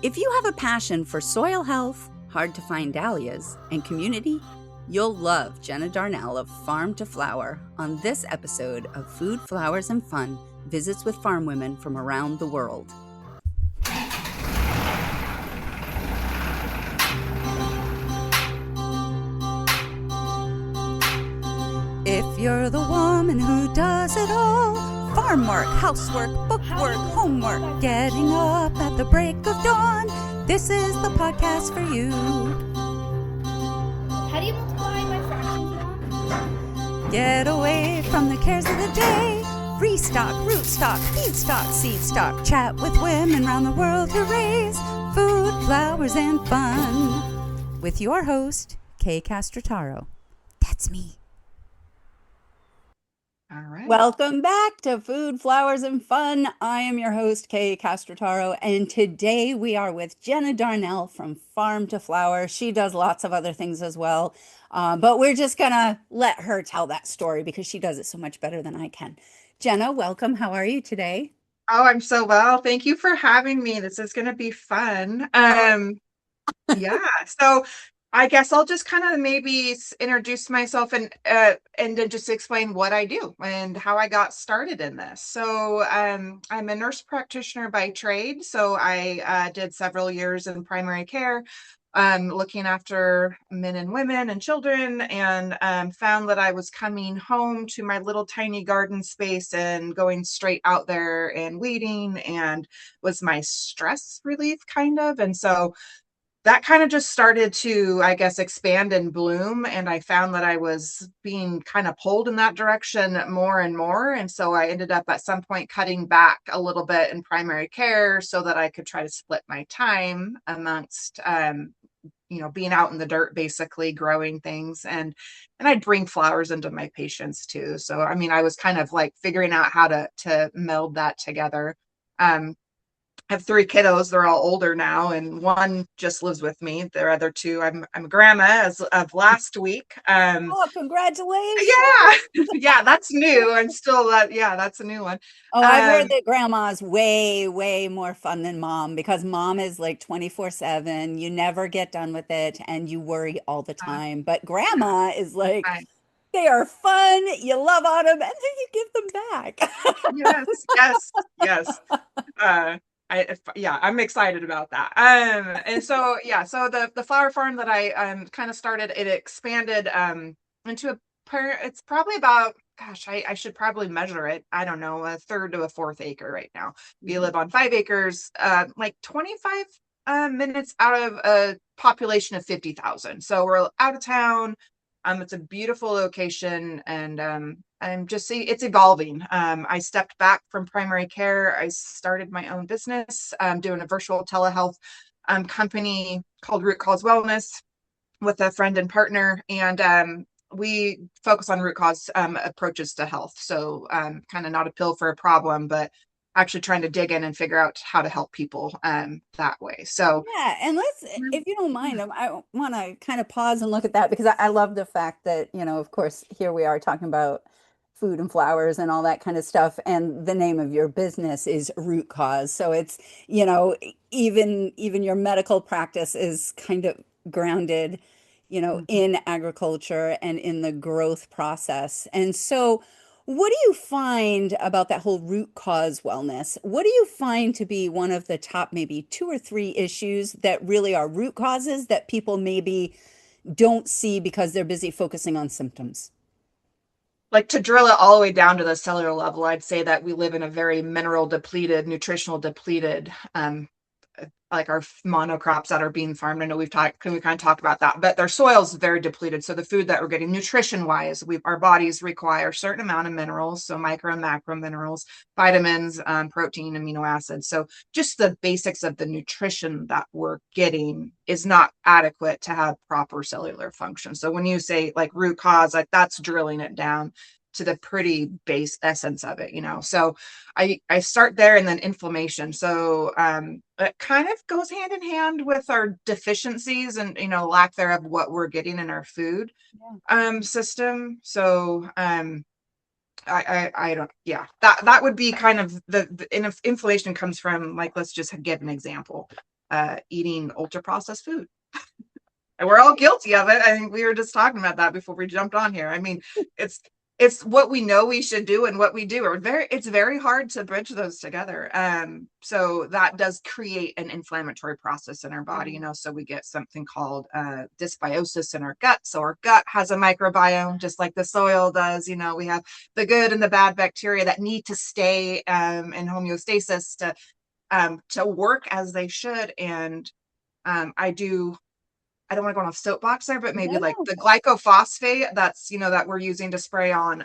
If you have a passion for soil health, hard to find dahlias, and community, you'll love Jenna Darnell of Farm to Flower on this episode of Food, Flowers, and Fun, Visits with Farm Women from Around the World. If you're the woman who does it all, farm work, housework, bookwork, homework, getting up at the break of dawn, this is the podcast for you. How do you multiply by fractions, Mom? Get away from the cares of the day. Restock, rootstock, feedstock, seedstock. Chat with women around the world who raise food, flowers, and fun. With your host, Kay Castrataro. That's me. All right. Welcome back to Food, Flowers, and Fun. I am your host, Kay Castrataro, and today we are with Jenna Darnell from Farm to Flower. She does lots of other things as well, but we're just going to let her tell that story because she does it so much better than I can. Jenna, welcome. How are you today? Oh, I'm so well. Thank you for having me. This is going to be fun. Yeah. So I guess I'll just kind of maybe introduce myself and then just explain what I do and how I got started in this. So I'm a nurse practitioner by trade. So I did several years in primary care, looking after men and women and children, and found that I was coming home to my little tiny garden space and going straight out there and weeding and was my stress relief kind of. And so that kind of just started to, I guess, expand and bloom. And I found that I was being kind of pulled in that direction more and more. And so I ended up at some point cutting back a little bit in primary care so that I could try to split my time amongst, being out in the dirt, basically growing things. And I'd bring flowers into my patients too. So, I mean, I was kind of like figuring out how to meld that together. I have 3 kiddos. They're all older now, and one just lives with me. The other 2, I'm a grandma as of last week. Oh, congratulations. Yeah, that's new. I'm still that's a new one. Oh, I've heard that grandma's way, way more fun than mom because mom is like 24/7. You never get done with it and you worry all the time. But grandma is like, they are fun. You love on them and then you give them back. Yes. I'm excited about that. And so the flower farm that I kind of started, it expanded into it's probably about, I should probably measure it. I don't know, a third to a fourth acre right now. We live on 5 acres, like 25 minutes out of a population of 50,000. So we're out of town. It's a beautiful location, and I'm just seeing it's evolving. I stepped back from primary care. I started my own business, doing a virtual telehealth company called Root Cause Wellness with a friend and partner, and we focus on root cause approaches to health. So kind of not a pill for a problem, but actually trying to dig in and figure out how to help people that way. So yeah, and if you don't mind, I want to kind of pause and look at that because I love the fact that, of course, here we are talking about food and flowers and all that kind of stuff. And the name of your business is Root Cause. So it's, even your medical practice is kind of grounded, in agriculture and in the growth process. And so what do you find about that whole root cause wellness? What do you find to be one of the top maybe 2 or 3 issues that really are root causes that people maybe don't see because they're busy focusing on symptoms? Like, to drill it all the way down to the cellular level, I'd say that we live in a very mineral depleted, nutritional depleted, like our monocrops that are being farmed. I know we kind of talk about that, but their soil's very depleted. So the food that we're getting nutrition wise, our bodies require a certain amount of minerals. So micro and macro minerals, vitamins, protein, amino acids. So just the basics of the nutrition that we're getting is not adequate to have proper cellular function. So when you say like root cause, like that's drilling it down to the pretty base essence of it, So I start there, and then inflammation. So it kind of goes hand in hand with our deficiencies and, lack thereof what we're getting in our food system. So I don't, that would be kind of the inflammation comes from, like, let's just give an example. eating ultra processed food. And we're all guilty of it. I think we were just talking about that before we jumped on here. I mean, it's it's what we know we should do and what we do are it's very hard to bridge those together. So that does create an inflammatory process in our body, you know, so we get something called dysbiosis in our gut. So our gut has a microbiome just like the soil does. You know, we have the good and the bad bacteria that need to stay in homeostasis to work as they should. And I don't want to go on a soapbox there, but maybe No, like no. the glycophosphate that's, you know, that we're using to spray on,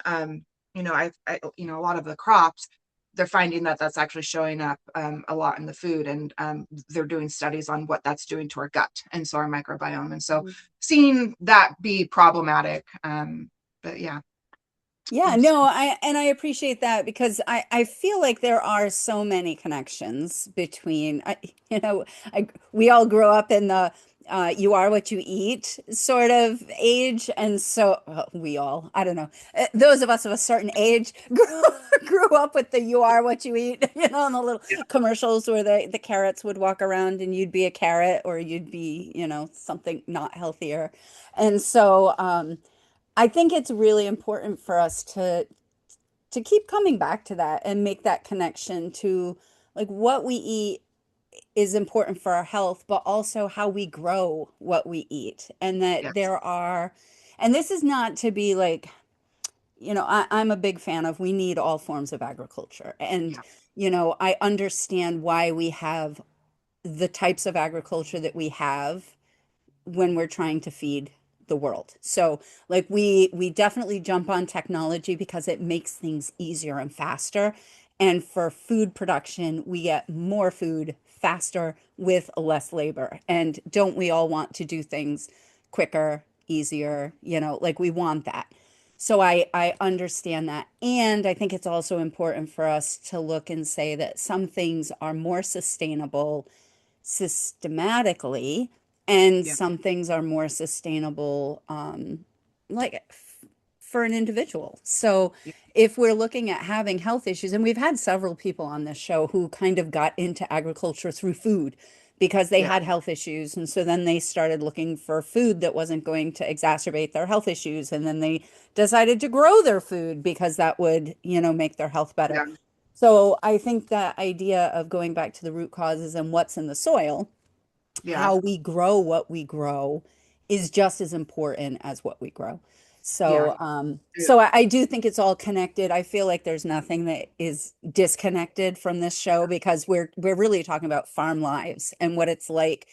you know, you know, a lot of the crops, they're finding that that's actually showing up a lot in the food. And they're doing studies on what that's doing to our gut and so our microbiome. And so seeing that be problematic. But yeah. Yeah, no, I appreciate that because I feel like there are so many connections between you know, we all grow up in the you are what you eat sort of age, and so well, we all, I don't know, those of us of a certain age grew up with the you are what you eat, you know, and the little Yeah. commercials where the carrots would walk around and you'd be a carrot or you'd be, you know, something not healthier. And so I think it's really important for us to keep coming back to that and make that connection to like what we eat is important for our health, but also how we grow what we eat. And that Yes. there are, and this is not to be like, you know, I'm a big fan of we need all forms of agriculture. And, Yeah. you know, I understand why we have the types of agriculture that we have when we're trying to feed the world. So like we definitely jump on technology because it makes things easier and faster. And for food production, we get more food faster with less labor. And don't we all want to do things quicker, easier, you know, like we want that. So I understand that. And I think it's also important for us to look and say that some things are more sustainable systematically, and Yeah. some things are more sustainable, like for an individual. So Yeah. if we're looking at having health issues, and we've had several people on this show who kind of got into agriculture through food because they Yeah. had health issues. And so then they started looking for food that wasn't going to exacerbate their health issues. And then they decided to grow their food because that would, you know, make their health better. Yeah. So I think that idea of going back to the root causes and what's in the soil, Yeah. how we grow what we grow is just as important as what we grow. Yeah. So, I do think it's all connected. I feel like there's nothing that is disconnected from this show because we're really talking about farm lives and what it's like,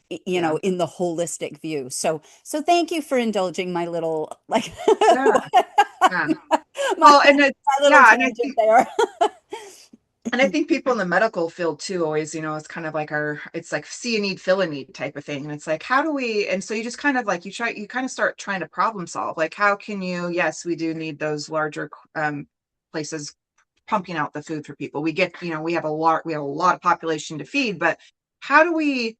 you Yeah. know, in the holistic view. So thank you for indulging my little like Yeah. Yeah. my, Well, and it's, my little yeah, and tangent there. I think people in the medical field too always, you know, it's kind of like it's like see a need, fill a need type of thing. And it's like, how do we, and so you just kind of like, you kind of start trying to problem solve. Like, how can you, yes, we do need those larger places pumping out the food for people. We get, you know, we have a lot of population to feed, but how do we,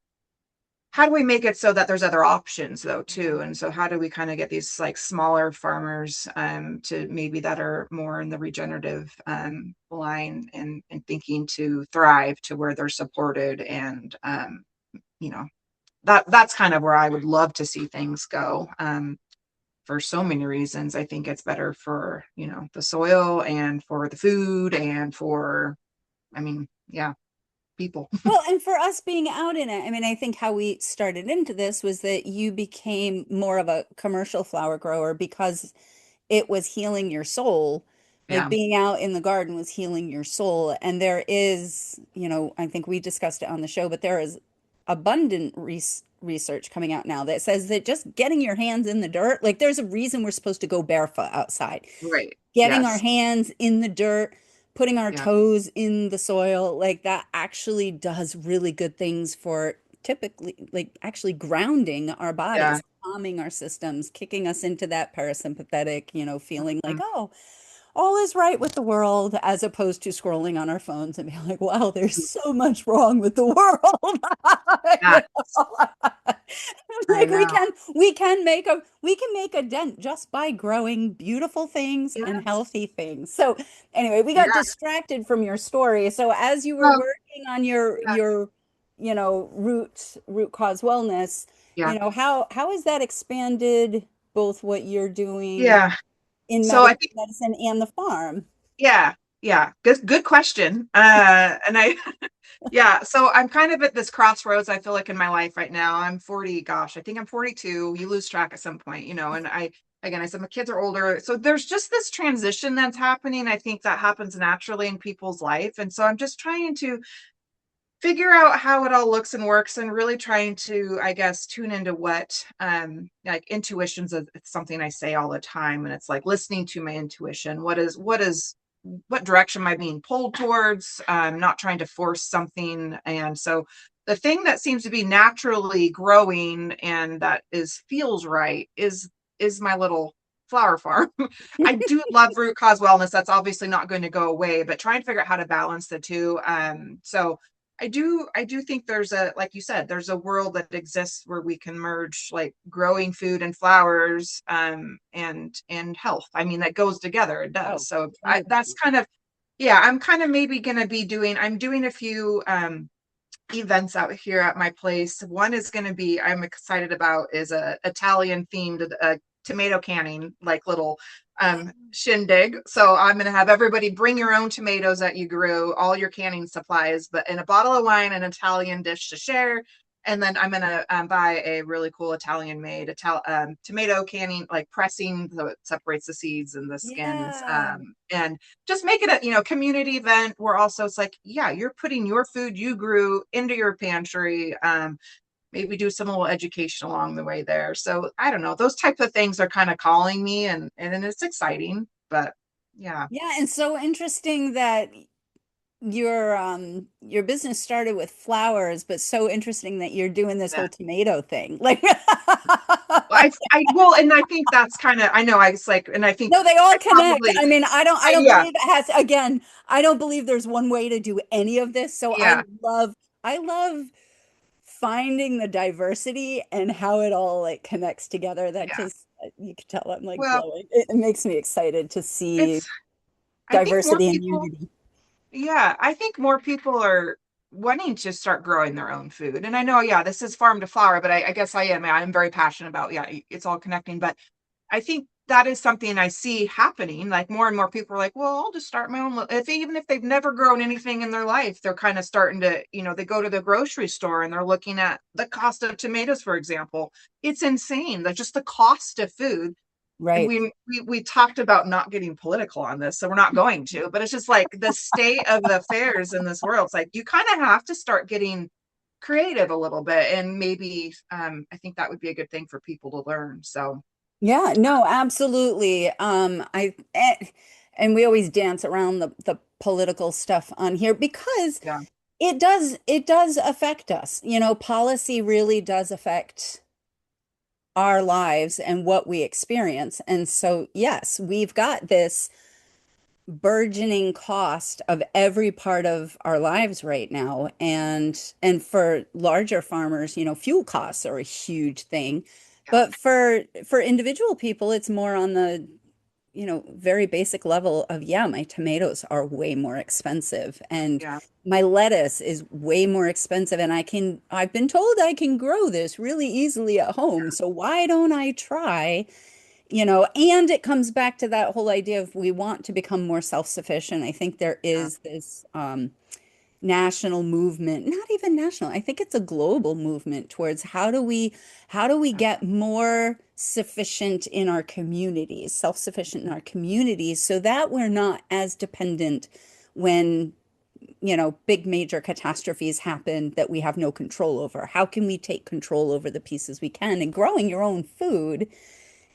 how do we make it so that there's other options though too? And so how do we kind of get these like smaller farmers to maybe that are more in the regenerative line and thinking to thrive to where they're supported and you know, that's kind of where I would love to see things go. For so many reasons. I think it's better for, you know, the soil and for the food and for, I mean, yeah, people. Well, and for us being out in it, I mean, I think how we started into this was that you became more of a commercial flower grower because it was healing your soul. Like Yeah. being out in the garden was healing your soul. And there is, you know, I think we discussed it on the show, but there is abundant research coming out now that says that just getting your hands in the dirt, like there's a reason we're supposed to go barefoot outside. Right. Getting our Yes. hands in the dirt, putting our Yeah. toes in the soil, like that actually does really good things for typically, like actually grounding our Yeah. bodies, calming our systems, kicking us into that parasympathetic, you know, feeling like, Mhm. oh, all is right with the world, as opposed to scrolling on our phones and being like, wow, there's so much wrong with the world. You Yes. know? I Like know. we can make a dent just by growing beautiful things and Yes. healthy things. So anyway, we got Yeah. distracted from your story. So as you were Well, working on your yeah. root cause wellness, Yeah. how has that expanded both what you're doing Yeah. in So I think, medicine and the farm? yeah, yeah. Good question. And I, yeah, so I'm kind of at this crossroads, I feel like, in my life right now. I'm 40, gosh, I think I'm 42. You lose track at some point, and again, I said my kids are older. So there's just this transition that's happening. I think that happens naturally in people's life. And so I'm just trying to figure out how it all looks and works, and really trying to, I guess, tune into what, like, intuitions is, it's something I say all the time. And it's like listening to my intuition. What direction am I being pulled towards? Not trying to force something. And so the thing that seems to be naturally growing and that feels right is my little flower farm. I do love root cause wellness. That's obviously not going to go away, but trying to figure out how to balance the two. So I do think there's like you said, there's a world that exists where we can merge, like, growing food and flowers, and health. I mean, that goes together. It does. Oh, So that's totally. kind of, yeah, I'm kind of maybe going to I'm doing a few, events out here at my place. One is going to be, I'm excited about, is a Italian themed, tomato canning, like, little shindig. So I'm going to have everybody bring your own tomatoes that you grew, all your canning supplies, but in a bottle of wine, an Italian dish to share. And then I'm going to, buy a really cool Italian made tomato canning, like, pressing, so it separates the seeds and the skins. Yeah. And just make it a, community event where also it's like, yeah, you're putting your food you grew into your pantry. Maybe do some little education along the way there. So I don't know, those types of things are kind of calling me, and it's exciting. But yeah. Yeah, and so interesting that your business started with flowers, but so interesting that you're doing this Yeah. whole tomato thing. Like Well, and I think that's kind of, I know, I was like, and I think no, they all I connect. probably, I mean, I don't yeah, believe it has, again, I don't believe there's one way to do any of this. So yeah, I love finding the diversity and how it all like connects together. That yeah. just you can tell I'm like Well, glowing. It makes me excited to see it's, I think more diversity and people, unity. yeah, I think more people are wanting to start growing their own food. And I know, yeah, this is farm to flower, but I guess I'm very passionate about, yeah, it's all connecting. But I think that is something I see happening. Like, more and more people are like, well, I'll just start my own. Even if they've never grown anything in their life, they're kind of starting to, they go to the grocery store and they're looking at the cost of tomatoes, for example. It's insane. That's just the cost of food. And Right. we talked about not getting political on this, so we're not going to, but it's just like the state of the affairs in this world. It's like you kind of have to start getting creative a little bit, and maybe, I think that would be a good thing for people to learn. So Yeah, no, absolutely. And we always dance around the political stuff on here because yeah, it does affect us. Policy really does affect our lives and what we experience. And so, yes, we've got this burgeoning cost of every part of our lives right now. And for larger farmers, fuel costs are a huge thing. yeah, But for individual people, it's more on the, very basic level of, yeah, my tomatoes are way more expensive and yeah, my lettuce is way more expensive and I've been told I can grow this really easily at home. So why don't I try? And it comes back to that whole idea of we want to become more self-sufficient. I think there yeah, is this national movement, not even national, I think it's a global movement towards how do we yeah, get more sufficient in our communities, self-sufficient in our communities, so that we're not as dependent when, big major catastrophes happen that we have no control over. How can we take control over the pieces we can? And growing your own food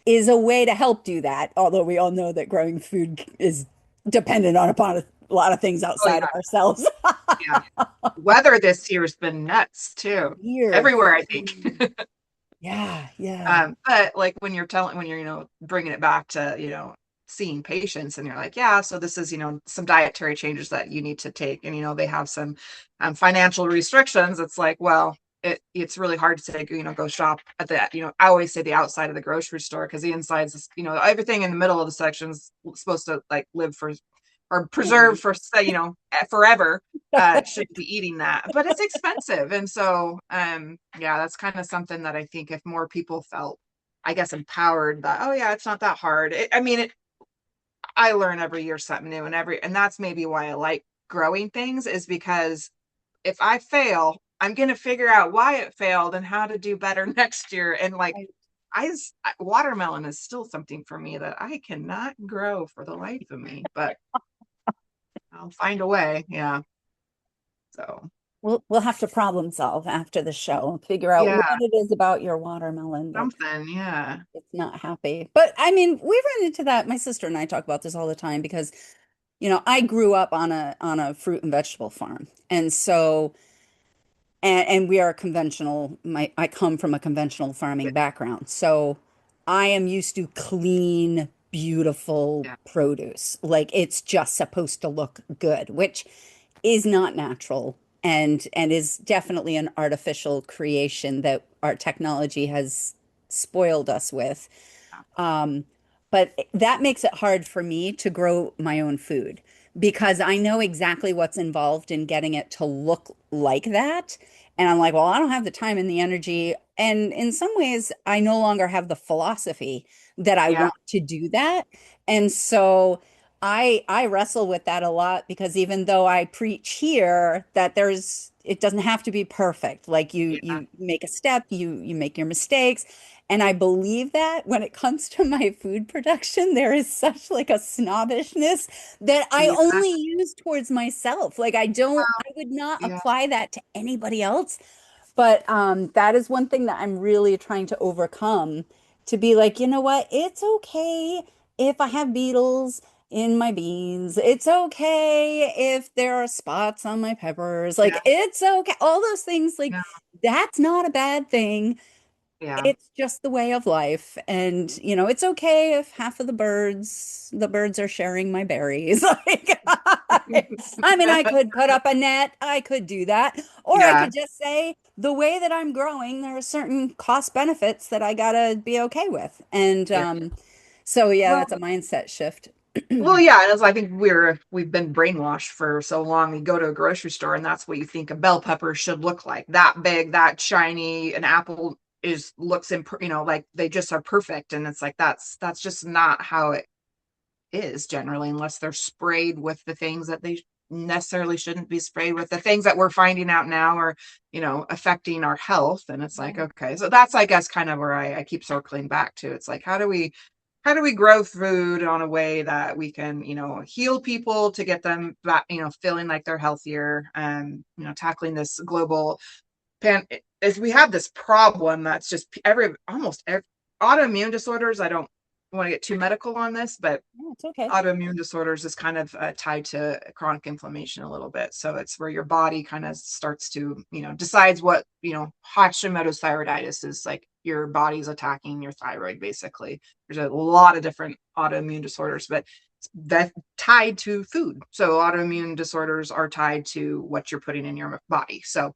is a way to help do that. Although we all know that growing food is dependent upon a lot of things oh outside of yeah, ourselves. yeah. Weather this year's been nuts too, Weird. everywhere, I think. Yeah, yeah. But like, when you're, bringing it back to, seeing patients, and you're like, yeah, so this is, some dietary changes that you need to take. And, they have some, financial restrictions. It's like, well, it's really hard to say, go shop at the, I always say the outside of the grocery store, because the inside's, everything in the middle of the section's supposed to, like, live for, or Yeah. preserved for, forever, shouldn't be eating that, but it's expensive. And so, yeah, that's kind of something that I think if more people felt, I guess, empowered that, oh yeah, it's not that hard. I learn every year something new, and that's maybe why I like growing things, is because if I fail, I'm going to figure out why it failed and how to do better next year. And like, Right. watermelon is still something for me that I cannot grow for the life of me, but I'll find a way. Yeah. So, We'll have to problem solve after the show and figure out yeah, what it is about your watermelon that something. Yeah. it's not happy. But I mean, we run into that. My sister and I talk about this all the time because, I grew up on a fruit and vegetable farm. And so and we are conventional. I come from a conventional Yeah. farming background. So I am used to clean, beautiful Yeah. produce. Like it's just supposed to look good, which is not natural and is definitely an artificial creation that our technology has spoiled us with. Um, but that makes it hard for me to grow my own food because I know exactly what's involved in getting it to look like that. And I'm like, well, I don't have the time and the energy. And in some ways, I no longer have the philosophy that I Yeah. want to do that. And so I wrestle with that a lot because even though I preach here that it doesn't have to be perfect. Like Yeah. you make a step, you make your mistakes. And I believe that when it comes to my food production, there is such like a snobbishness that I Yeah. only use towards myself. Like I would not Yeah. apply that to anybody else. But that is one thing that I'm really trying to overcome to be like, you know what? It's okay if I have beetles in my beans. It's okay if there are spots on my peppers. Yeah. Like, it's okay. All those things, like, Yeah. that's not a bad thing. Yeah. It's just the way of life. And, it's okay if half of the birds are sharing my berries. Like, I mean, I could put up a net, I could do that. Or I Yeah. could just say, the way that I'm growing, there are certain cost benefits that I gotta be okay with. And Yeah. so, yeah, Well, that's a mindset shift. yeah, and as I think we've been brainwashed for so long. You go to a grocery store and that's what you think a bell pepper should look like. That big, that shiny. An apple is looks like they just are perfect. And it's like that's just not how it is generally, unless they're sprayed with the things that they necessarily shouldn't be sprayed with. The things that we're finding out now are, affecting our health. And it's like, Right. okay, so that's, I guess, kind of where I keep circling back to. It's like, how do we grow food on a way that we can, heal people to get them back, feeling like they're healthier, and, tackling this global pan is we have this problem that's just almost every autoimmune disorders. I don't want to get too medical on this, but Yeah, it's okay. autoimmune disorders is kind of tied to chronic inflammation a little bit. So it's where your body kind of starts to, decides what, Hashimoto's thyroiditis is like your body's attacking your thyroid, basically. There's a lot of different autoimmune disorders, but that tied to food. So autoimmune disorders are tied to what you're putting in your body. So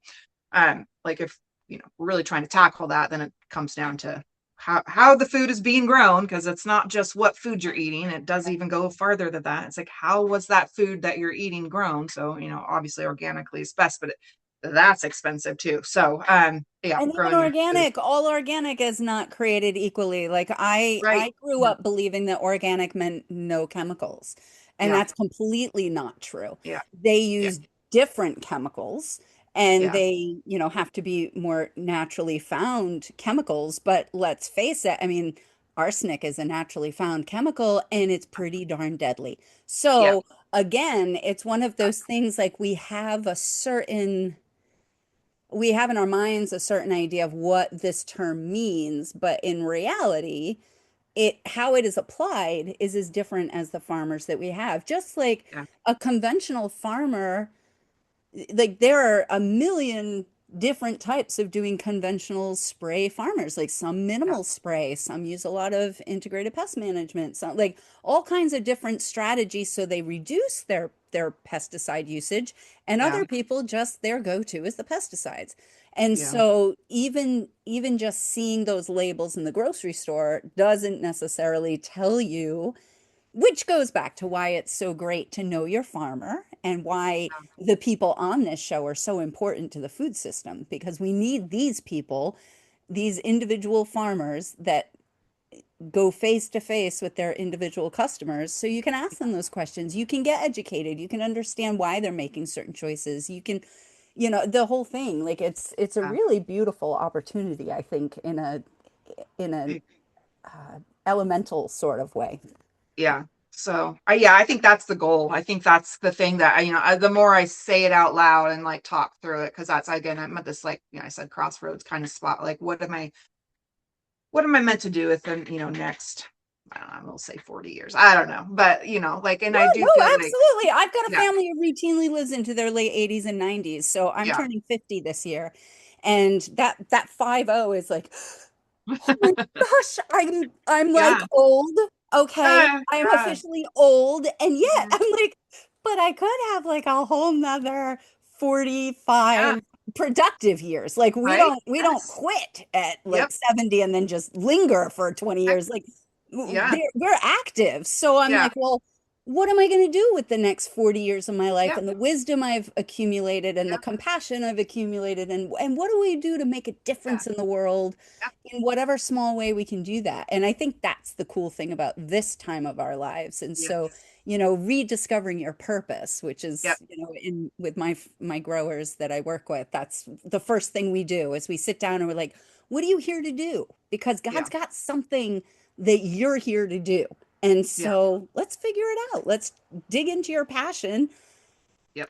like if we're really trying to tackle that, then it comes down to how the food is being grown, because it's not just what food you're eating. It does even go farther than that. It's like, how was that food that you're eating grown? So obviously organically is best, but that's expensive too. So yeah, And even growing your food. organic, all organic is not created equally. Like Right. I grew Yeah. up believing that organic meant no chemicals, and Yeah. that's completely not true. Yeah. They Yeah. use different chemicals and Yeah. they, have to be more naturally found chemicals, but let's face it, I mean, arsenic is a naturally found chemical and it's pretty darn deadly. Yeah. So, again, it's one of those things like we have in our minds a certain idea of what this term means, but in reality, it how it is applied is as different as the farmers that we have. Just like Yeah. a conventional farmer, like there are a million different types of doing conventional spray farmers, like some Yeah. minimal spray, some use a lot of integrated pest management, some like all kinds of different strategies so they reduce their pesticide usage, and Yeah. other people just their go-to is the pesticides. And Yeah. so even just seeing those labels in the grocery store doesn't necessarily tell you which goes back to why it's so great to know your farmer and why the people on this show are so important to the food system, because we need these people, these individual farmers that go face to face with their individual customers, so you can ask them those questions, you can get educated, you can understand why they're making certain choices, you can, the whole thing. Like it's a Yeah. really beautiful opportunity, I think, in a elemental sort of way. Yeah. So, yeah, I think that's the goal. I think that's the thing that the more I say it out loud and like talk through it, because that's again, I'm at this like, I said, crossroads kind of spot. Like, what am I meant to do with the, next, I don't know, we'll say 40 years. I don't know. But, like, and Yeah, I do no, feel like, absolutely. I've got a yeah, family who routinely lives into their late 80s and 90s. So I'm yeah, turning 50 this year. And that 50 is like, oh my gosh, I'm like yeah, old. Okay. I'm yeah, officially old. And yet mhm, I'm like, but I could have like a whole nother yeah, 45 productive years. Like right? we don't Yes. quit at Yep. like 70 and then just linger for 20 Heck, years. Like yeah, we're active. So I'm yeah, like, well, what am I going to do with the next 40 years of my life, yeah, and the wisdom I've accumulated and the yeah, compassion I've accumulated, and what do we do to make a yeah, difference in the world yeah, in whatever small way we can do that? And I think that's the cool thing about this time of our lives. And so, yes, rediscovering your purpose, which yep, is, in with my growers that I work with, that's the first thing we do is we sit down and we're like, what are you here to do? Because yeah, God's got something that you're here to do. And yeah, so let's figure it out. Let's dig into your passion yep,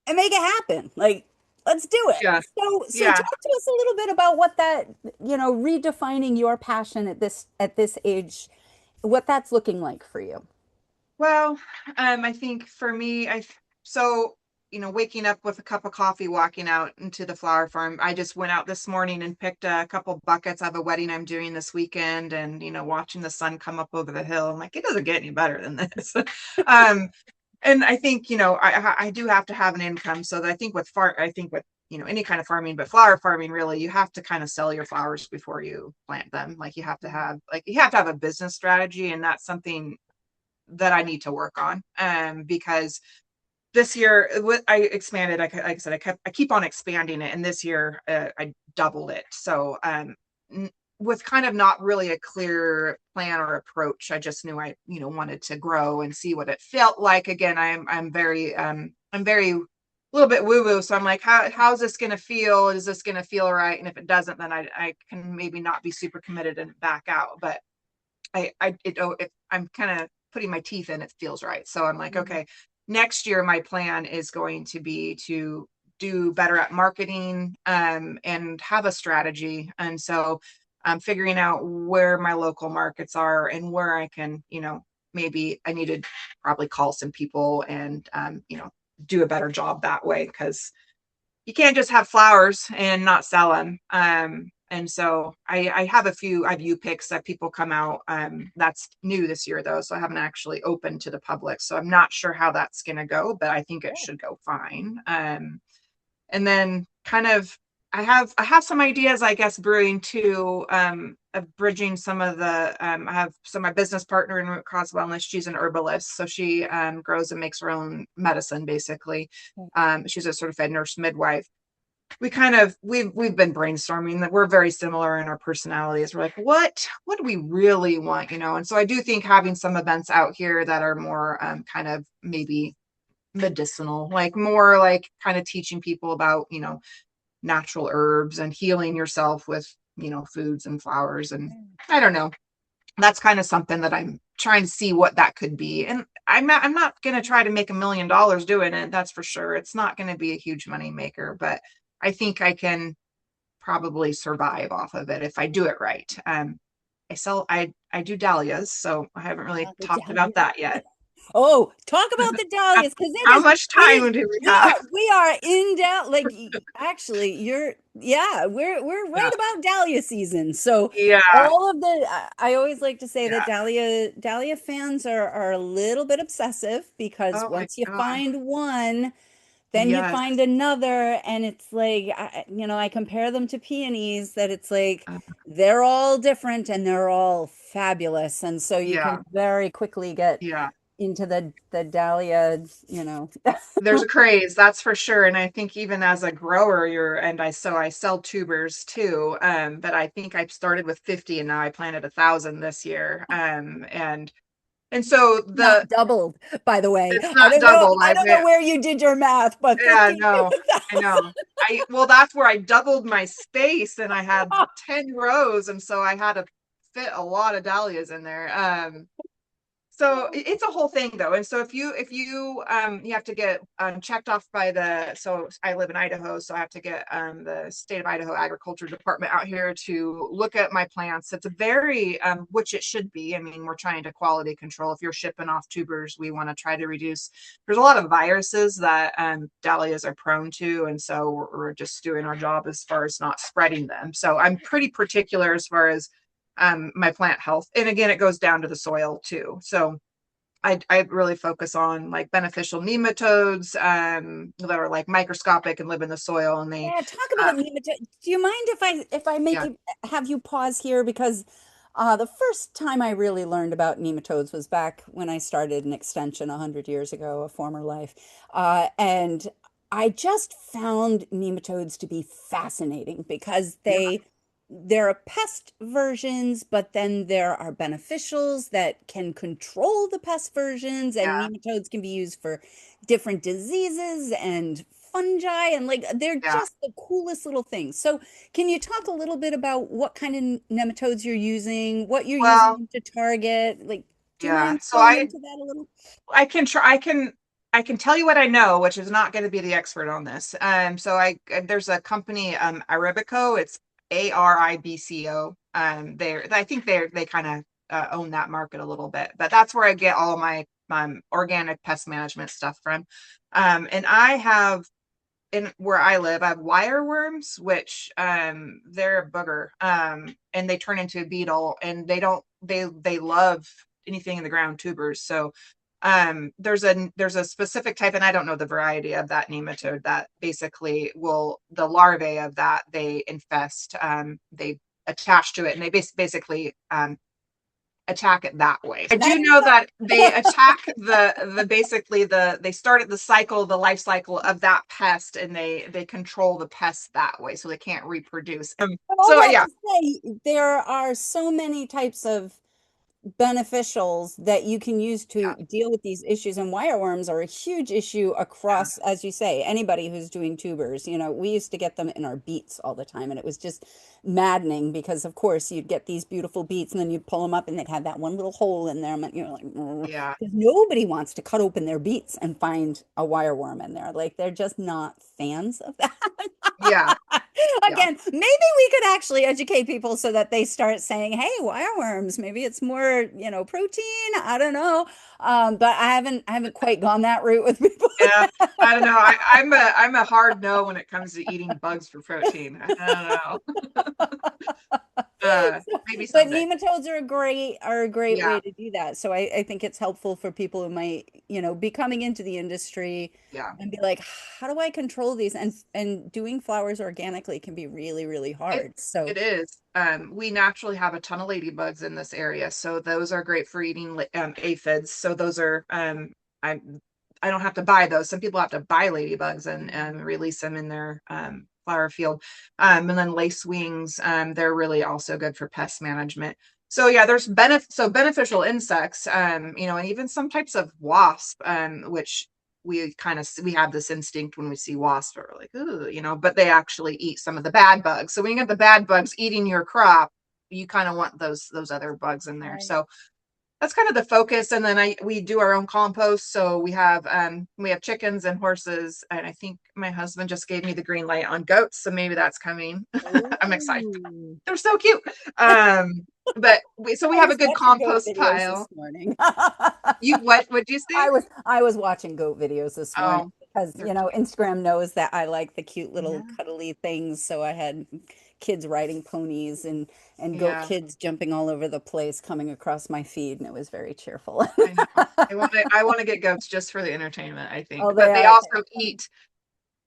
and make it happen. Like, let's do it. yeah, So yeah. talk to us a little bit about what that, redefining your passion at this age, what that's looking like for you. Well, I think for me, so waking up with a cup of coffee, walking out into the flower farm. I just went out this morning and picked a couple buckets. I have a wedding I'm doing this weekend, and watching the sun come up over the hill. I'm like, it doesn't get any better than this. um, and I think I do have to have an income. So that I think with any kind of farming, but flower farming, really, you have to kind of sell your flowers before you plant them. Like you have to have a business strategy, and that's something that I need to work on. Because this year I expanded. Like I said, I keep on expanding it, and this year I doubled it. So with kind of not really a clear plan or approach, I just knew I wanted to grow and see what it felt like. Again, I'm very a little bit woo woo. So I'm like, how's this going to feel? Is this going to feel right? And if it doesn't, then I can maybe not be super committed and back out. But I'm kind of putting my teeth in, it feels right. So I'm like, Mm. okay, next year my plan is going to be to do better at marketing, and have a strategy. And so I'm figuring out where my local markets are and where I can, maybe I need to probably call some people and, do a better job that way, because you can't just have flowers and not sell them. And so I have I have U-Picks that people come out. That's new this year though, so I haven't actually opened to the public. So I'm not sure how that's going to go, but I think it should go fine. And then kind of I have some ideas, I guess, brewing too, of bridging some of the I have my business partner in Root Cause Wellness. She's an herbalist, so she grows and makes her own medicine basically. She's a certified nurse midwife. We've been brainstorming that we're very similar in our personalities. We're like, what do we really want, And so I do think having some events out here that are more kind of maybe medicinal, like more like kind of teaching people about natural herbs and healing yourself with foods and flowers. And I don't know, that's kind of something that I'm trying to see what that could be. And I'm not going to try to make $1 million doing it, that's for sure. It's not going to be a huge money maker, but I think I can probably survive off of it if I do it right. I do dahlias, so I haven't really Oh, the talked about dahlia. that yet. Oh, talk about the dahlias, because How much time do we have? we are in like actually we're Yeah. right about dahlia season. So Yeah. all of I always like to say that Yeah. dahlia fans are a little bit obsessive, because Oh my once you God. find one, then you Yes. find another, and it's like I compare them to peonies, that it's like they're all different and they're all fabulous. And so you Yeah. can very quickly get Yeah. into the dahlia, you know. There's a craze, that's for sure. And I think even as a grower, I sell tubers too. But I think I started with 50 and now I planted 1,000 this year. And so Not doubled, by the way. it's not doubled. I don't know where you did your math, but Yeah, 50 to no, I 1,000. know. Well, that's where I doubled my space and I had 10 rows. And so I had to fit a lot of dahlias in there. So it's a whole thing though. And so if you have to get checked off by so I live in Idaho, so I have to get the state of Idaho agriculture department out here to look at my plants. It's a very which it should be. I mean, we're trying to quality control. If you're shipping off tubers, we want to try to reduce. There's a lot of viruses that dahlias are prone to, and so we're just doing our job as far as not spreading them. So I'm pretty particular as far as my plant health. And again, it goes down to the soil too. So I really focus on like beneficial nematodes that are like microscopic and live in the soil. And Yeah, talk uh, about nematodes. Do you mind if I make yeah, you have you pause here because the first time I really learned about nematodes was back when I started an extension 100 years ago, a former life, and I just found nematodes to be fascinating because yeah, there are pest versions, but then there are beneficials that can control the pest versions, and yeah, nematodes can be used for different diseases and fungi, and like they're yeah. just the coolest little things. So, can you talk a little bit about what kind of nematodes you're using, what you're using Well, them to target? Like, do you yeah. mind going into that a little? I can try. I can tell you what I know, which is not going to be the expert on this. So there's a company, Arabico. It's Aribco. I think they kind of own that market a little bit, but that's where I get all my organic pest management stuff from. And I have in where I live, I have wire worms, which they're a booger, and they turn into a beetle, and they love anything in the ground, tubers. So there's a specific type, and I don't know the variety of that nematode that basically will the larvae of that they infest, they attach to it, and they basically attack it that way. I That do is know that they attack the basically they started the life cycle of that pest, and they control the pest that way, so they can't reproduce. all So that yeah, to say, there are so many types of beneficials that you can use to yeah, deal with these issues. And wireworms are a huge issue yeah, across, as you say, anybody who's doing tubers. You know, we used to get them in our beets all the time, and it was just maddening because, of course, you'd get these beautiful beets and then you'd pull them up and they'd have that one little hole in there. And you're like, yeah, because nobody wants to cut open their beets and find a wireworm in there. Like, they're just not fans of that. yeah, yeah. Again, maybe we could actually educate people so that they start saying, "Hey, wireworms, maybe it's more, protein." I don't know, but I haven't quite gone that route with people. Yeah, I don't know. I'm a hard no when it comes to eating bugs for protein. I don't know. Maybe But someday. nematodes are a great Yeah, way to do that. So I think it's helpful for people who might, be coming into the industry yeah. and be like, how do I control these? And doing flowers organically can be really, really It hard. So it is. We naturally have a ton of ladybugs in this area, so those are great for eating aphids. So those are I I don't have to buy those. Some people have to buy ladybugs and release them in their flower field. And then lacewings, they're really also good for pest management. So yeah, there's beneficial insects, and even some types of wasp, which we have this instinct when we see wasps, we're like, ooh, but they actually eat some of the bad bugs. So when you get the bad bugs eating your crop, you kind of want those other bugs in there. right. So that's kind of the focus. And then we do our own compost. So we have chickens and horses, and I think my husband just gave me the green light on goats. So maybe that's coming. I'm excited. Ooh. They're so cute. But we I have a was good watching goat compost videos pile. this morning. You What'd you say? I was watching goat videos this morning Oh, because they're cute. Instagram knows that I like the cute little Yeah. cuddly things. So I had kids riding ponies and goat Yeah. kids jumping all over the place coming across my feed, and it was very cheerful. I know. I want to get goats just for the entertainment, I think. Oh, But they they are. also eat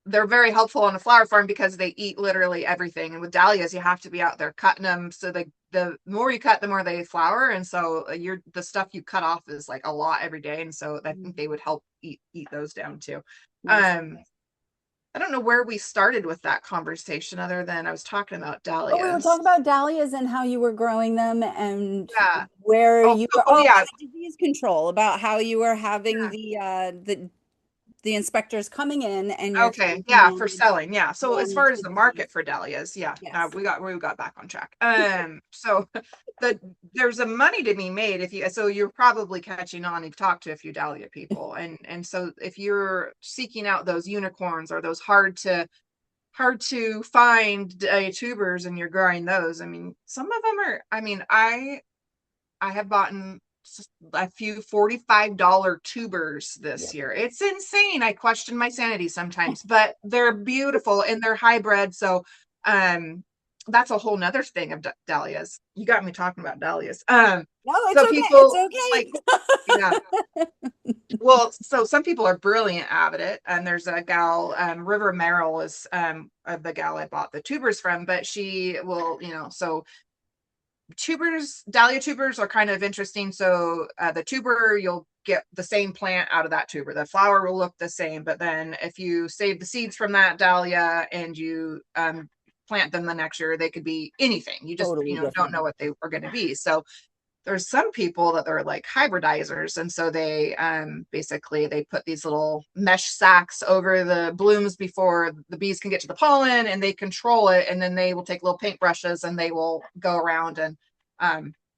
they're very helpful on a flower farm because they eat literally everything. And with dahlias, you have to be out there cutting them. So the more you cut, the more they flower. And so the stuff you cut off is like a lot every day. And so I think they would help eat those down too. Nice. Um, I don't know where we started with that conversation other than I was talking about Oh, we were talking dahlias. about dahlias and how you were growing them and Yeah. where Oh, you were, oh oh, yeah. the disease control, about how you were having Yeah. the inspectors coming in and you're trying Okay, to yeah, for manage selling. Yeah. So as far manage as the the disease. market for dahlias, yeah, Yes. we got back on track. So there's a money to be made if you so you're probably catching on. You've talked to a few dahlia people, and so if you're seeking out those unicorns or those hard to find tubers and you're growing those, I mean, some of them are. I mean, I have bought a few $45 tubers this Yep. year. It's insane. I question my sanity sometimes, but they're beautiful and they're hybrid. So, um, that's a whole nother thing of dahlias. You got me talking about dahlias. No, it's So okay. It's people like, yeah. okay. Well, so some people are brilliant at it, and there's a gal, River Merrill is the gal I bought the tubers from, but she will, so tubers, dahlia tubers are kind of interesting. So the tuber, you'll get the same plant out of that tuber. The flower will look the same, but then if you save the seeds from that dahlia and you plant them the next year, they could be anything. You just Totally don't different. know what they are going to be. So there's some people that are like hybridizers, and so they basically they put these little mesh sacks over the blooms before the bees can get to the pollen, and they control it, and then they will take little paintbrushes and they will go around and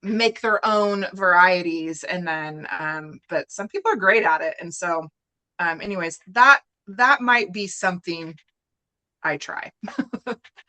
make their own varieties. And then but some people are great at it, and so anyways, that might be something I try.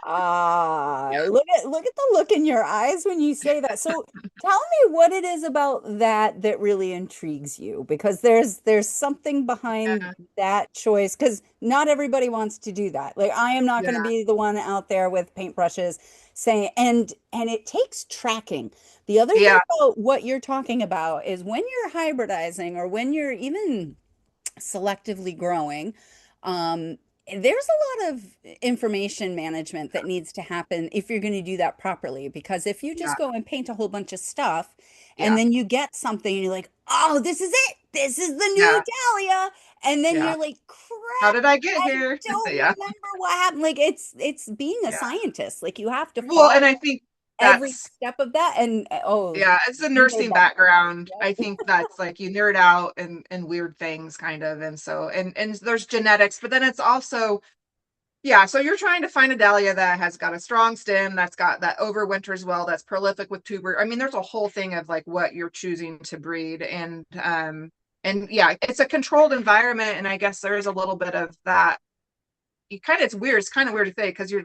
Ah, Yeah. look at the look in your eyes when you say that. So tell me what it is about that that really intrigues you, because there's something behind Yeah. that choice, because not everybody wants to do that. Like I am not going to Yeah. be the one out there with paintbrushes saying, and it takes tracking. The other thing Yeah. about what you're talking about is when you're hybridizing or when you're even selectively growing, um, there's a lot of information management that needs to happen if you're going to do that properly. Because if you Yeah. just go and paint a whole bunch of stuff and Yeah. then you get something and you're like, oh, this is it. This is the new Yeah. dahlia. And then Yeah. you're like, How crap, did I get I here? don't Yeah. remember what happened. Like it's being a Yeah. scientist. Like you have to Well, follow and I think every that's, step of that. And oh, yeah, it's a you made nursing that. background. I Yep. think that's like you nerd out and weird things kind of. And so, and there's genetics, but then it's also, yeah, so you're trying to find a dahlia that has got a strong stem, that's got that overwinters well, that's prolific with tuber. I mean, there's a whole thing of like what you're choosing to breed. And yeah, it's a controlled environment. And I guess there is a little bit of that. You kind of, it's weird. It's kind of weird to say because you're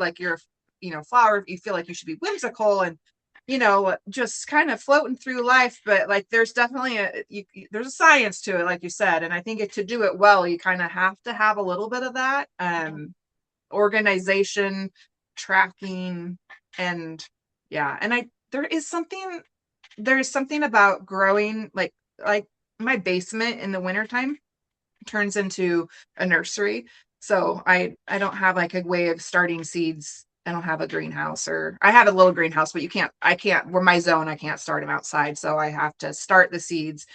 flower, you feel like you should be whimsical and just kind of floating through life, but like there's definitely there's a science to it, like you said. And I think to do it well, you kind of have to have a little bit of that organization, tracking, and yeah. And there is something about growing, like my basement in the wintertime turns into a nursery. So I don't have like a way of starting seeds. I don't have a greenhouse, or I have a little greenhouse, but I can't, where my zone, I can't start them outside. So I have to start the seeds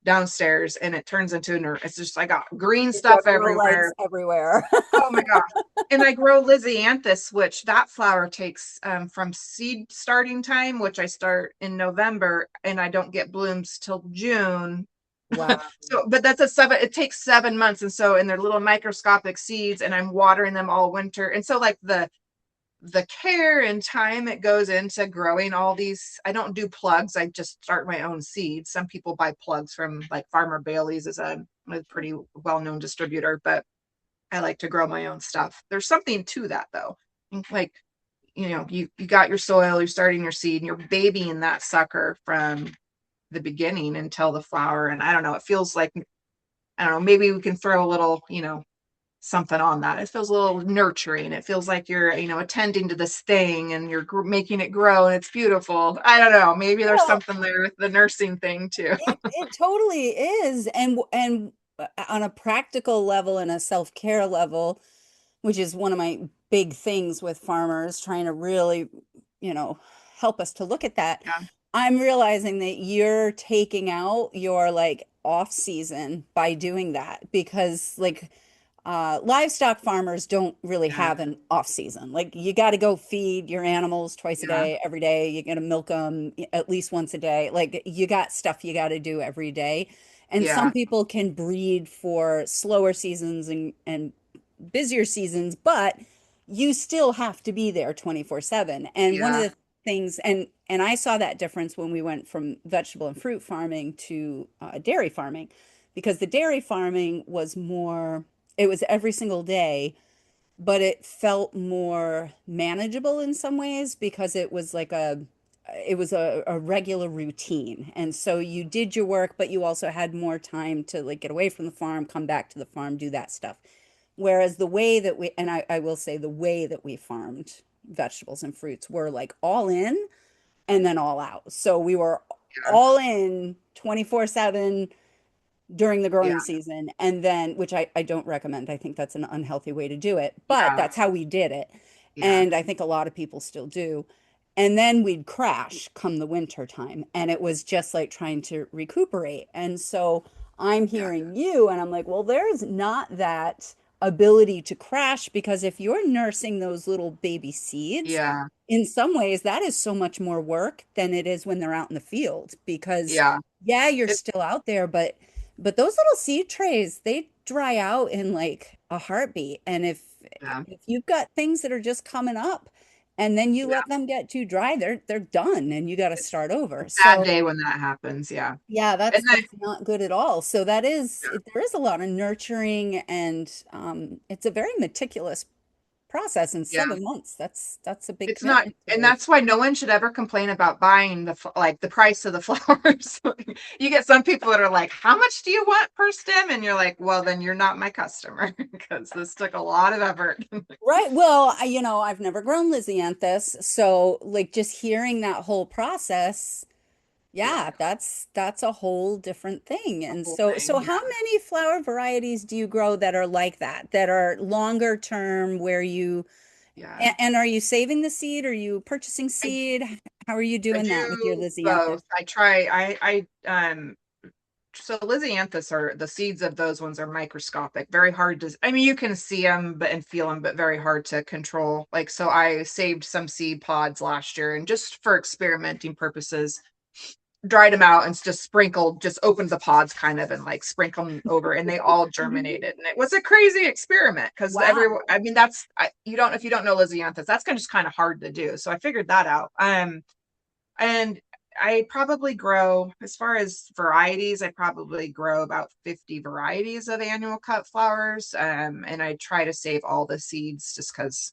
downstairs and it turns into it's just, I got green You've got stuff grow lights everywhere. everywhere. Oh my gosh. And I grow Lysianthus, which that flower takes from seed starting time, which I start in November, and I don't get blooms till June. Wow. So, but it takes 7 months. And so, and they're little microscopic seeds, and I'm watering them all winter. And so like the care and time it goes into growing all these, I don't do plugs. I just start my own seeds. Some people buy plugs from like Farmer Bailey's is a pretty well-known distributor, but I like to grow my own stuff. There's something to that though. Like, you got your soil, you're starting your seed, and you're babying that sucker from the beginning until the flower. And I don't know, it feels like, I don't know, maybe we can throw a little, something on that. It feels a little nurturing. It feels like you're, attending to this thing and you're making it grow and it's beautiful. I don't know. Maybe there's Well, something there with the nursing thing too. it totally is. And on a practical level and a self-care level, which is one of my big things with farmers, trying to really, you know, help us to look at that. Yeah. I'm realizing that you're taking out your like off season by doing that because like livestock farmers don't really Yeah. have an off season. Like you got to go feed your animals twice a Yeah. day, every day. You got to milk them at least once a day. Like you got stuff you got to do every day. And some Yeah. people can breed for slower seasons and busier seasons, but you still have to be there 24/7. And one of Yeah. the things, and I saw that difference when we went from vegetable and fruit farming to dairy farming, because the dairy farming was more, it was every single day, but it felt more manageable in some ways because it was like a regular routine. And so you did your work, but you also had more time to like get away from the farm, come back to the farm, do that stuff. Whereas the way that we, and I will say the way that we farmed vegetables and fruits were like all in and then all out. So we were Yeah. all in 24/7 during the Yeah. growing season, and then, which I don't recommend. I think that's an unhealthy way to do it, but Yeah. that's how we did it. Yeah. And I think a lot of people still do. And then we'd crash come the winter time, and it was just like trying to recuperate. And so I'm Yeah. hearing you, and I'm like, well, there's not that ability to crash because if you're nursing those little baby seeds, Yeah. in some ways, that is so much more work than it is when they're out in the field because, Yeah. yeah, you're It, still out there, but those little seed trays, they dry out in like a heartbeat. And yeah. if you've got things that are just coming up and then you Yeah. let them get too dry, they're done and you got to start over. Bad So day when that happens. Yeah. yeah, And then, that's not good at all. So that is there is a lot of nurturing and it's a very meticulous process in yeah. 7 months. That's a big It's not, commitment to and those. that's why no one should ever complain about buying like the price of the flowers. You get some people that are like, "How much do you want per stem?" And you're like, "Well, then you're not my customer because this took a lot of effort." Right. Well, I've never grown Lysianthus, so like just hearing that whole process, Yeah, yeah, that's a whole different thing. the And whole so thing. how Yeah, many flower varieties do you grow that are like that, that are longer term where you yeah. and are you saving the seed? Are you purchasing I seed? How are you I doing that with your do Lysianthus? both. I try. So Lysianthus are the seeds of those ones are microscopic, very hard to, I mean, you can see them but and feel them, but very hard to control. Like, so I saved some seed pods last year and just for experimenting purposes, dried them out and just sprinkled, just opened the pods kind of and like sprinkled them over and they all germinated. And it was a crazy experiment because Wow. I mean, you don't, if you don't know Lysianthus, that's just kind of hard to do. So I figured that out. And I probably grow, as far as varieties, I probably grow about 50 varieties of annual cut flowers. And I try to save all the seeds just because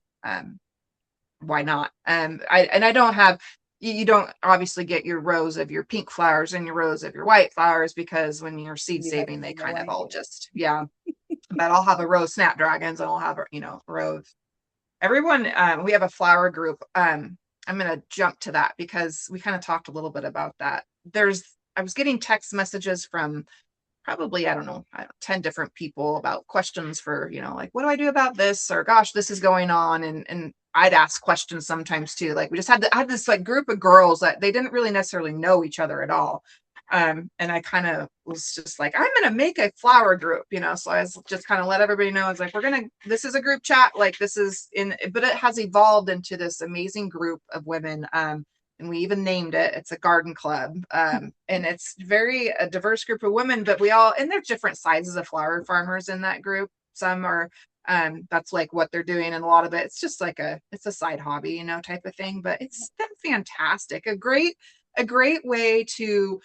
why not? I don't have, you don't obviously get your rows of your pink flowers and your rows of your white flowers because when you're seed You have to saving, they give kind of away. all just, yeah. But I'll have a row of snapdragons and I'll have, a row of everyone. We have a flower group. I'm going to jump to that because we kind of talked a little bit about that. I was getting text messages from probably, I don't know, 10 different people about questions for, like, what do I do about this? Or gosh, this is going on. And I'd ask questions sometimes too. Like we just I had this like group of girls that they didn't really necessarily know each other at all. And I kind of was just like, I'm going to make a flower group, so I was just kind of let everybody know. I was like, this is a group chat. Like but it has evolved into this amazing group of women. And we even named it, it's a garden club. And it's very a diverse group of women, but and there's different sizes of flower farmers in that group. Some are, that's like what they're doing. And a lot of it's just like it's a side hobby, type of thing, but it's been fantastic. A great way to,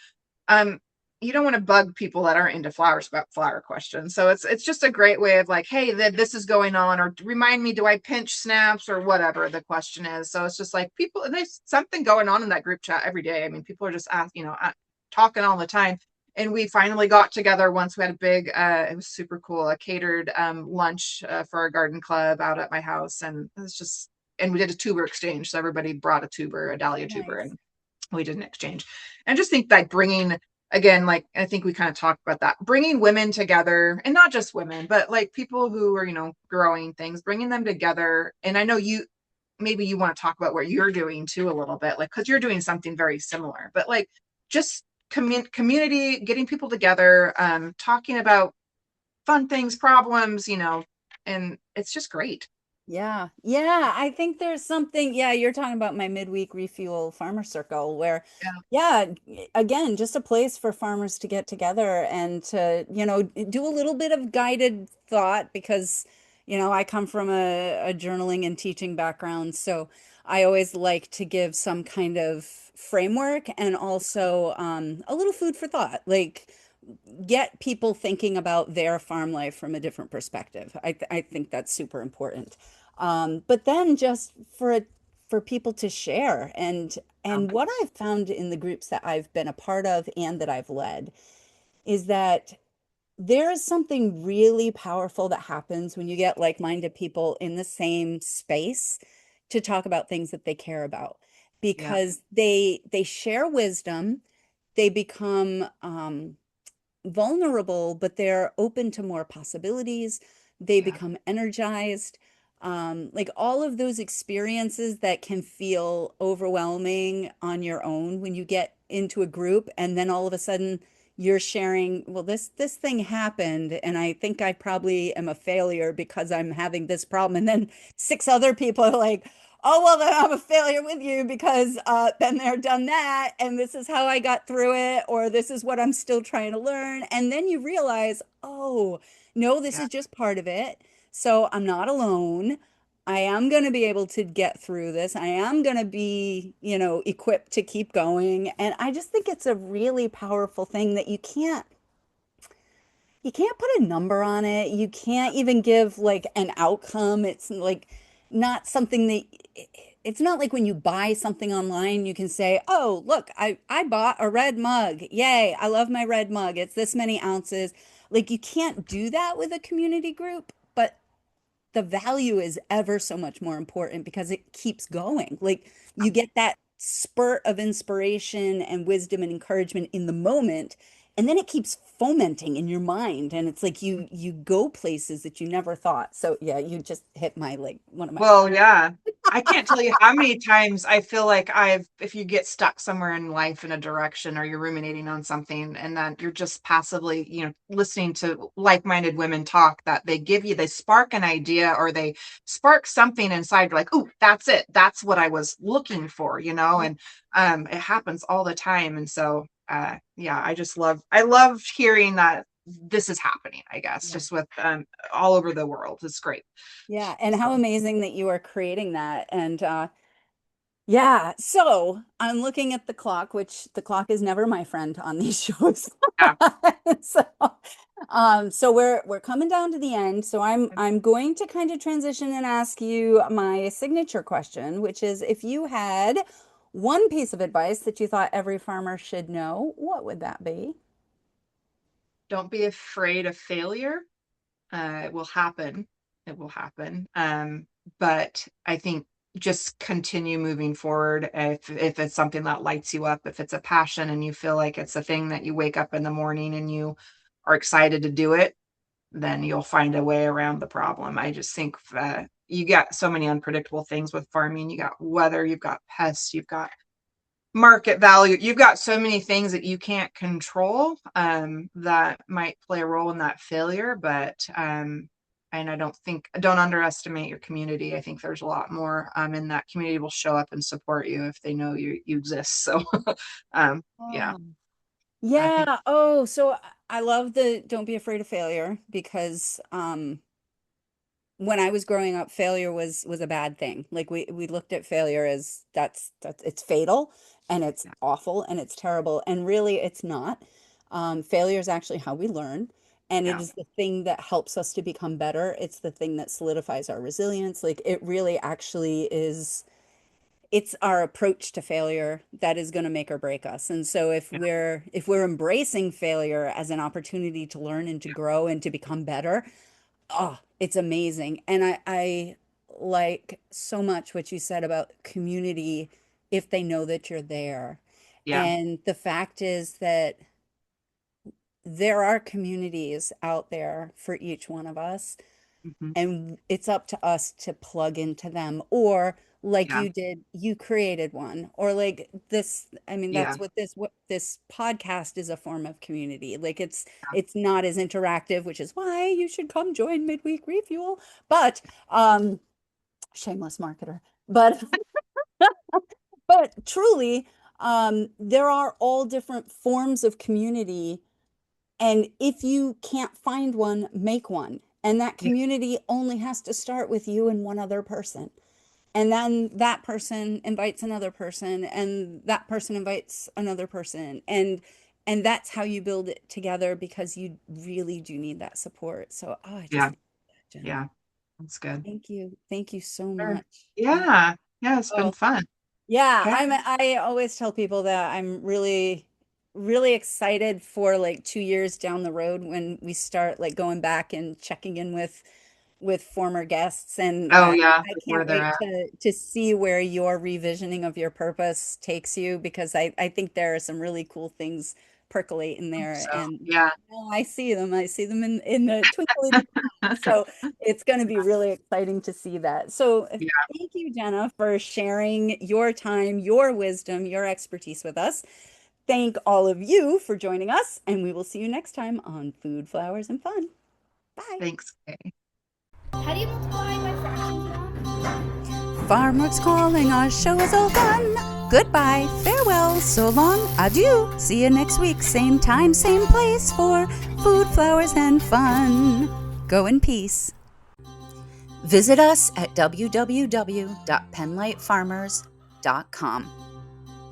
um, you don't want to bug people that aren't into flowers about flower questions. So it's just a great way of like, hey, this is going on, or remind me, do I pinch snaps or whatever the question is. So it's just like people, and there's something going on in that group chat every day. I mean, people are just talking all the time. And we finally got together once. We had a big, it was super cool, a catered lunch for our garden club out at my house. And it was just, and we did a tuber exchange. So everybody brought a tuber, a dahlia tuber, Nice. and we did an exchange. And just think like bringing again, like I think we kind of talked about that, bringing women together, and not just women, but like people who are, growing things, bringing them together. And I know maybe you want to talk about what you're doing too a little bit, like, because you're doing something very similar, but like just community, getting people together, talking about fun things, problems, and it's just great. Yeah. Yeah. I think there's something, yeah, you're talking about my midweek refuel farmer circle where, Yeah. yeah, again, just a place for farmers to get together and to, do a little bit of guided thought because, I come from a journaling and teaching background. So I always like to give some kind of framework and also a little food for thought. Like, get people thinking about their farm life from a different perspective. I think that's super important. But then just for people to share and what I've found in the groups that I've been a part of and that I've led is that there is something really powerful that happens when you get like-minded people in the same space to talk about things that they care about Yeah. because they share wisdom, they become vulnerable, but they're open to more possibilities. They Yeah. become energized. Like all of those experiences that can feel overwhelming on your own when you get into a group, and then all of a sudden you're sharing, well, this thing happened, and I think I probably am a failure because I'm having this problem. And then six other people are like, oh, well, then I'm a failure with you because been there, done that, and this is how I got through it, or this is what I'm still trying to learn. And then you realize, oh, no, this Yeah. is just part of it. So I'm not alone. I am going to be able to get through this. I am going to be, equipped to keep going. And I just think it's a really powerful thing that you can't put a number on it. You can't even give like an outcome. It's like not something that it's not like when you buy something online, you can say, "Oh, look, I bought a red mug. Yay, I love my red mug. It's this many ounces." Like you can't do that with a community group, but the value is ever so much more important because it keeps going. Like you get that spurt of inspiration and wisdom and encouragement in the moment, and then it keeps fomenting in your mind, and it's like you go places that you never thought. So yeah, you just hit my like one of my Well, yeah. I can't tell you how many times I feel like if you get stuck somewhere in life in a direction or you're ruminating on something and then you're just passively, listening to like-minded women talk, that they spark an idea or they spark something inside. You're like, "Ooh, that's it. That's what I was looking for," and it happens all the time. And so, yeah, I love hearing that this is happening, I guess, yeah. just with all over the world. It's great. Yeah, and how So, amazing that you are creating that. And yeah, so I'm looking at the clock, which the clock is never my friend on these shows. yeah. So, so we're coming down to the end. So I'm going to kind of transition and ask you my signature question, which is if you had one piece of advice that you thought every farmer should know, what would that be? Don't be afraid of failure. It will happen. It will happen. But I think just continue moving forward. If it's something that lights you up, if it's a passion and you feel like it's a thing that you wake up in the morning and you are excited to do it, then you'll find a way around the problem. I just think you got so many unpredictable things with farming. You got weather, you've got pests, you've got market value. You've got so many things that you can't control, that might play a role in that failure. But and don't underestimate your community. I think there's a lot more, and that community will show up and support you if they know you exist. So yeah, Oh. I think Yeah. Oh, so I love the don't be afraid of failure because when I was growing up, failure was a bad thing. Like we looked at failure as that's it's fatal and it's yeah, awful and it's terrible. And really it's not. Failure is actually how we learn. And it yeah, is the thing that helps us to become better. It's the thing that solidifies our resilience. Like it really actually is, it's our approach to failure that is going to make or break us. And so yeah, if we're embracing failure as an opportunity to learn and to grow and to become better, oh, it's amazing. And I like so much what you said about community if they know that you're there. yeah, And the fact is that there are communities out there for each one of us, Mhm. and it's up to us to plug into them, or like Yeah. you did, you created one, or like this. I mean, Yeah. that's what this podcast is, a form of community. Like it's not as interactive, which is why you should come join Midweek Refuel. But shameless marketer. But but truly, there are all different forms of community, and if you can't find one, make one. And that Yeah. community only has to start with you and one other person. And then that person invites another person, and that person invites another person. And that's how you build it together, because you really do need that support. So, oh, I just Yeah. love that, Jenna. Yeah. That's good. Thank you. Thank you so Sure. much. Yeah. Yeah. Yeah. It's been Oh, fun. yeah, Okay. I always tell people that I'm really, really excited for like 2 years down the road when we start like going back and checking in with former guests, and Oh, yeah. I Where can't they're wait at. to see where your revisioning of your purpose takes you, because I think there are some really cool things percolating there, So, and yeah. I see them. I see them in the twinkle in your eye. So it's going to be really exciting to see that. So Yeah. thank you, Jenna, for sharing your time, your wisdom, your expertise with us. Thank all of you for joining us, and we will see you next time on Food, Flowers, and Fun. Bye. Thanks. Okay. How do you multiply by fractions, Mom? Farmworks calling, our show is all done. Goodbye, farewell, so long, adieu. See you next week, same time, same place for Food, Flowers, and Fun. Go in peace. Visit us at www.penlightfarmers.com.